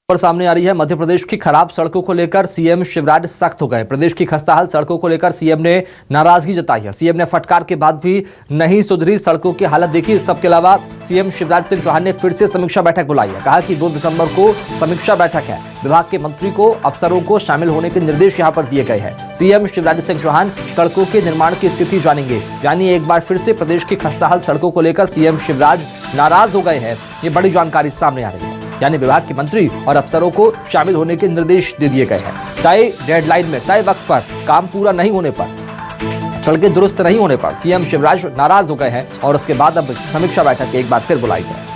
पर सामने आ रही है। मध्य प्रदेश की खराब सड़कों को लेकर सीएम शिवराज सख्त हो गए। प्रदेश की खस्ताहाल सड़कों को लेकर सीएम ने नाराजगी जताई है। सीएम ने फटकार के बाद भी नहीं सुधरी सड़कों की हालत देखी। इस सबके अलावा सीएम शिवराज सिंह चौहान ने फिर से समीक्षा बैठक बुलाई है। कहा कि 2 दिसंबर को समीक्षा बैठक है। विभाग के मंत्री को, अफसरों को शामिल होने के निर्देश यहां पर दिए गए हैं। सीएम शिवराज सिंह चौहान सड़कों के निर्माण की स्थिति जानेंगे। यानी एक बार फिर से प्रदेश की खस्ताहाल सड़कों को लेकर सीएम शिवराज नाराज हो गए हैं। ये बड़ी जानकारी सामने आ रही है। यानी विभाग के मंत्री और अफसरों को शामिल होने के निर्देश दे दिए गए हैं। तय डेडलाइन में, तय वक्त पर काम पूरा नहीं होने पर, सड़कें दुरुस्त नहीं होने पर सीएम शिवराज नाराज हो गए हैं और उसके बाद अब समीक्षा बैठक एक बार फिर बुलाई है।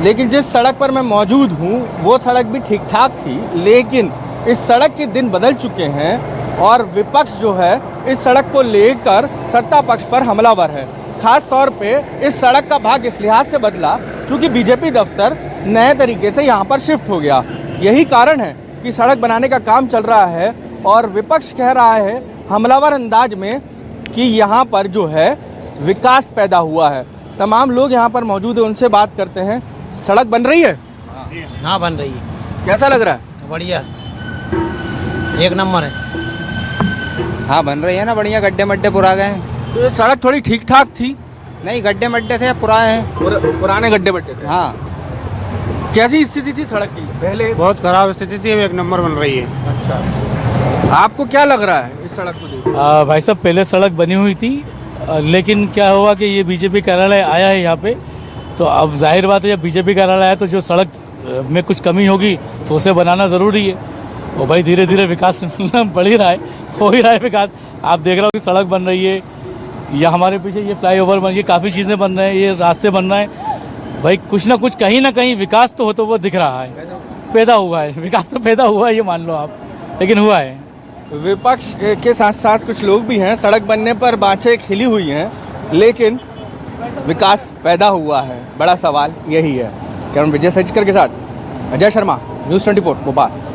लेकिन जिस सड़क पर मैं मौजूद हूँ वो सड़क भी ठीक ठाक थी, लेकिन इस सड़क के दिन बदल चुके हैं और विपक्ष जो है इस सड़क को लेकर सत्ता पक्ष पर हमलावर है। खास तौर पे इस सड़क का भाग इस लिहाज से बदला क्योंकि बीजेपी दफ्तर नए तरीके से यहाँ पर शिफ्ट हो गया। यही कारण है कि सड़क बनाने का काम चल रहा है और विपक्ष कह रहा है हमलावर अंदाज में कि यहाँ पर जो है विकास पैदा हुआ है। तमाम लोग यहाँ पर मौजूद हैं, उनसे बात करते हैं। सड़क बन रही है? हाँ बन रही है। कैसा लग रहा है? बढ़िया, एक नंबर है। हाँ बन रही है ना, बढ़िया। गड्ढे मड्ढे पुरा गए हैं। तो ये सड़क थोड़ी ठीक ठाक थी? नहीं, गड्ढे मड्ढे थे, पुराने हैं। पुराने गड्ढे बड्ढे थे। हाँ। कैसी स्थिति थी सड़क की पहले? बहुत खराब स्थिति थी, अब एक नंबर बन रही है। अच्छा, आपको क्या लग रहा है इस सड़क को देख? भाई साहब, पहले सड़क बनी हुई थी, लेकिन क्या हुआ कि ये बीजेपी कार्यालय आया है यहाँ पे, तो अब जाहिर बात है जब बीजेपी कार्यालय आया तो जो सड़क में कुछ कमी होगी तो उसे बनाना ज़रूरी है। और भाई धीरे धीरे विकास बढ़ ही रहा है, हो ही रहा है विकास। आप देख रहे हो कि सड़क बन रही है, या हमारे पीछे ये फ्लाईओवर बन, ये काफ़ी चीज़ें बन रहे हैं, ये रास्ते बन रहे हैं। भाई कुछ ना कुछ, कहीं ना कहीं विकास तो होता हुआ दिख रहा है, पैदा हुआ है, विकास तो पैदा हुआ है, ये मान लो आप, लेकिन हुआ है। विपक्ष के साथ साथ कुछ लोग भी हैं। सड़क बनने पर बाँछें खिली हुई हैं, लेकिन विकास पैदा हुआ है, बड़ा सवाल यही है। कैमरा विजय सचकर के साथ अजय शर्मा, न्यूज़ 24 भोपाल।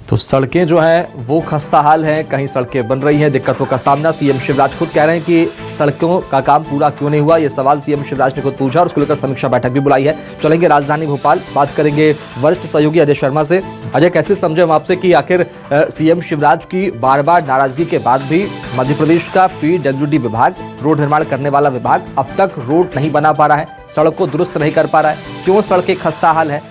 तो सड़कें जो है वो खस्ता हाल है, कहीं सड़कें बन रही हैं, दिक्कतों का सामना। सीएम शिवराज खुद कह रहे हैं कि सड़कों का काम पूरा क्यों नहीं हुआ, ये सवाल सीएम शिवराज ने खुद पूछा और उसको लेकर समीक्षा बैठक भी बुलाई है। चलेंगे राजधानी भोपाल, बात करेंगे वरिष्ठ सहयोगी अजय शर्मा से। अजय, कैसे समझे हम आपसे कि आखिर सीएम शिवराज की बार बार नाराजगी के बाद भी मध्य प्रदेश का PWD विभाग, रोड निर्माण करने वाला विभाग, अब तक रोड नहीं बना पा रहा है, सड़क को दुरुस्त नहीं कर पा रहा है? क्यों सड़कें खस्ता हाल है?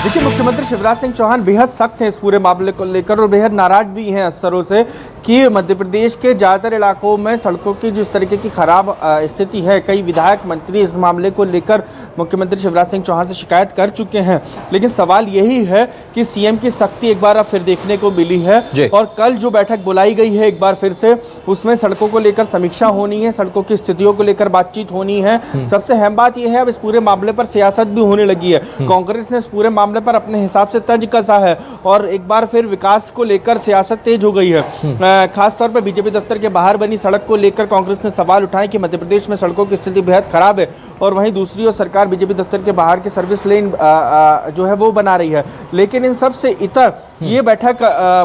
देखिए, मुख्यमंत्री शिवराज सिंह चौहान बेहद सख्त हैं इस पूरे मामले को लेकर और बेहद नाराज भी हैं अफसरों से कि मध्य प्रदेश के ज़्यादातर इलाकों में सड़कों की जिस तरीके की खराब स्थिति है। कई विधायक, मंत्री इस मामले को लेकर मुख्यमंत्री शिवराज सिंह चौहान से शिकायत कर चुके हैं, लेकिन सवाल यही है कि सीएम की सख्ती एक बार अब फिर देखने को मिली है। और कल जो बैठक बुलाई गई है एक बार फिर से, उसमें सड़कों को लेकर समीक्षा होनी है, सड़कों की स्थितियों को लेकर बातचीत होनी है। सबसे अहम बात यह है अब इस पूरे मामले पर सियासत भी होने लगी है। कांग्रेस ने इस पूरे मामले पर अपने हिसाब से तंज कसा है और एक बार फिर विकास को लेकर सियासत तेज हो गई है। खासतौर पर बीजेपी दफ्तर के बाहर बनी सड़क को लेकर कांग्रेस ने सवाल उठाए कि मध्य प्रदेश में सड़कों की स्थिति बेहद खराब है और वहीं दूसरी ओर सरकार बीजेपी दफ्तर के बाहर के सर्विस लेन जो है वो बना रही है। लेकिन इन सब से इतर ये बैठक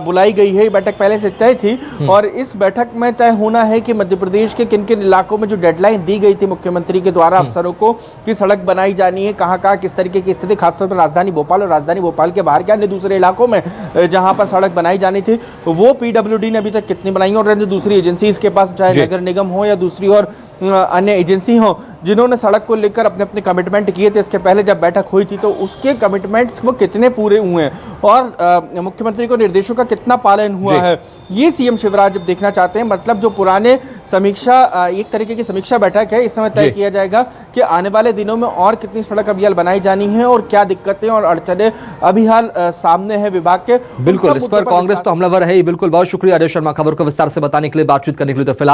बुलाई गई है। ये बैठक पहले से तय थी और इस बैठक में तय होना है कि मध्य प्रदेश के किन किन इलाकों में जो डेडलाइन दी गई थी मुख्यमंत्री के द्वारा अफसरों को कि सड़क बनाई जानी है, कहाँ कहाँ किस तरीके की स्थिति, खासतौर पर राजधानी भोपाल और राजधानी भोपाल के बाहर के अन्य दूसरे इलाकों में जहां पर सड़क बनाई जानी थी, वो PWD ने अभी तक कितनी बनाई और दूसरी एजेंसीज के पास, चाहे नगर निगम हो या दूसरी और अन्य एजेंसी हो, जिन्होंने सड़क को लेकर अपने अपने कमिटमेंट किए थे इसके पहले जब बैठक हुई थी, तो उसके कमिटमेंट्स वो कितने पूरे हुए हैं और मुख्यमंत्री को निर्देशों का कितना पालन हुआ है, ये सीएम शिवराज जब देखना चाहते हैं। मतलब जो पुराने समीक्षा, एक तरीके की समीक्षा बैठक है, इस समय तय किया जाएगा कि आने वाले दिनों में और कितनी सड़क अभियान बनाई जानी है और क्या दिक्कतें और अड़चने अभी हाल सामने है विभाग के। बिल्कुल, इस पर कांग्रेस तो हमलावर है ही। बिल्कुल, बहुत शुक्रिया अजय शर्मा खबर को विस्तार से बताने के लिए, बातचीत करने के लिए। तो फिलहाल